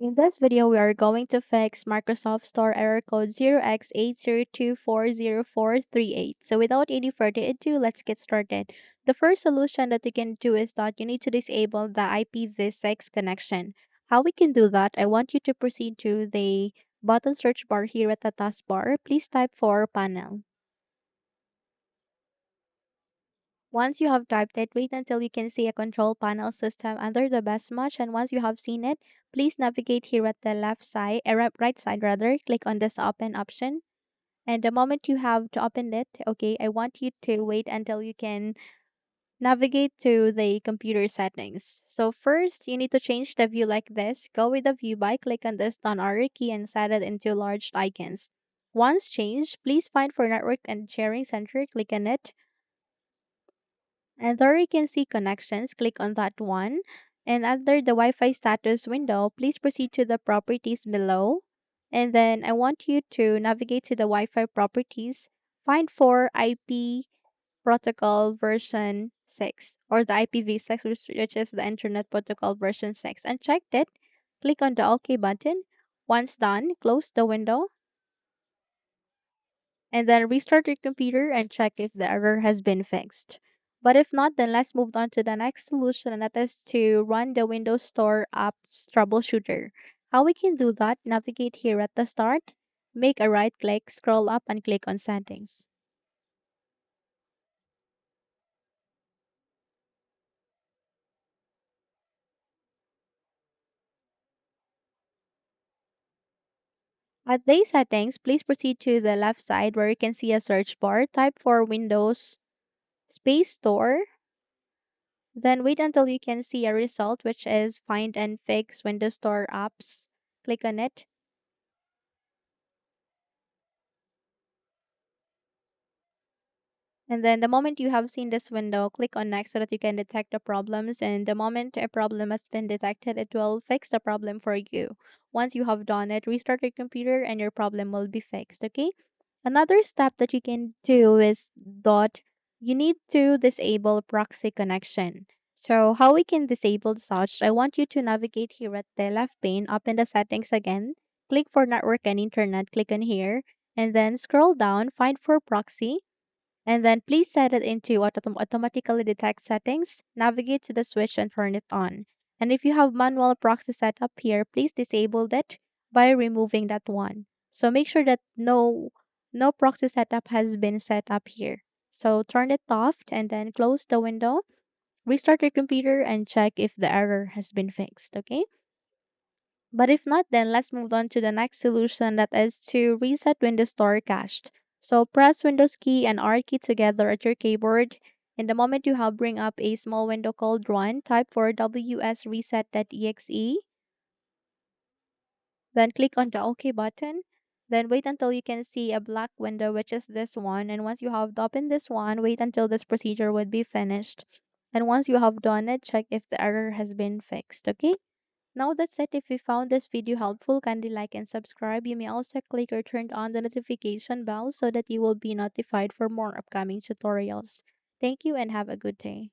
In this video, we are going to fix Microsoft Store error code 0x80240438. So without any further ado, let's get started. The first solution that you can do is that you need to disable the IPv6 connection. How we can do that, I want you to proceed to the button search bar here at the taskbar. Please type for panel. Once you have typed it, wait until you can see a control panel system under the best match. And once you have seen it, please navigate here at the left side, right side rather. Click on this open option. And the moment you have to open it, okay, I want you to wait until you can navigate to the computer settings. So first, you need to change the view like this. Go with the view by click on this down arrow key and set it into large icons. Once changed, please find for network and sharing center. Click on it. And there you can see connections. Click on that one. And under the Wi-Fi status window, please proceed to the properties below. And then I want you to navigate to the Wi-Fi properties. Find for IP protocol version 6 or the IPv6, which is the Internet Protocol version 6. And check it. Click on the OK button. Once done, close the window and then restart your computer and check if the error has been fixed. But if not, then let's move on to the next solution, and that is to run the Windows Store apps troubleshooter. How we can do that, navigate here at the start, make a right click, scroll up and click on settings. At the settings, please proceed to the left side where you can see a search bar. Type for Windows Space Store. Then wait until you can see a result, which is find and fix Windows Store apps. Click on it. And then the moment you have seen this window, click on next so that you can detect the problems. And the moment a problem has been detected, it will fix the problem for you. Once you have done it, restart your computer and your problem will be fixed. Okay. Another step that you can do is that you need to disable proxy connection. So how we can disable such, I want you to navigate here at the left pane, open the settings again, click for network and internet, click on here, and then scroll down, find for proxy, and then please set it into automatically detect settings. Navigate to the switch and turn it on. And if you have manual proxy setup here, please disable that by removing that one. So make sure that no proxy setup has been set up here. So turn it off and then close the window, restart your computer and check if the error has been fixed, okay? But if not, then let's move on to the next solution, that is to reset Windows Store cached. So press Windows key and R key together at your keyboard. And the moment you have bring up a small window called Run, type for wsreset.exe. Then click on the OK button. Then wait until you can see a black window, which is this one. And once you have opened this one, wait until this procedure would be finished. And once you have done it, check if the error has been fixed. Okay? Now that's it. If you found this video helpful, kindly like and subscribe. You may also click or turn on the notification bell so that you will be notified for more upcoming tutorials. Thank you and have a good day.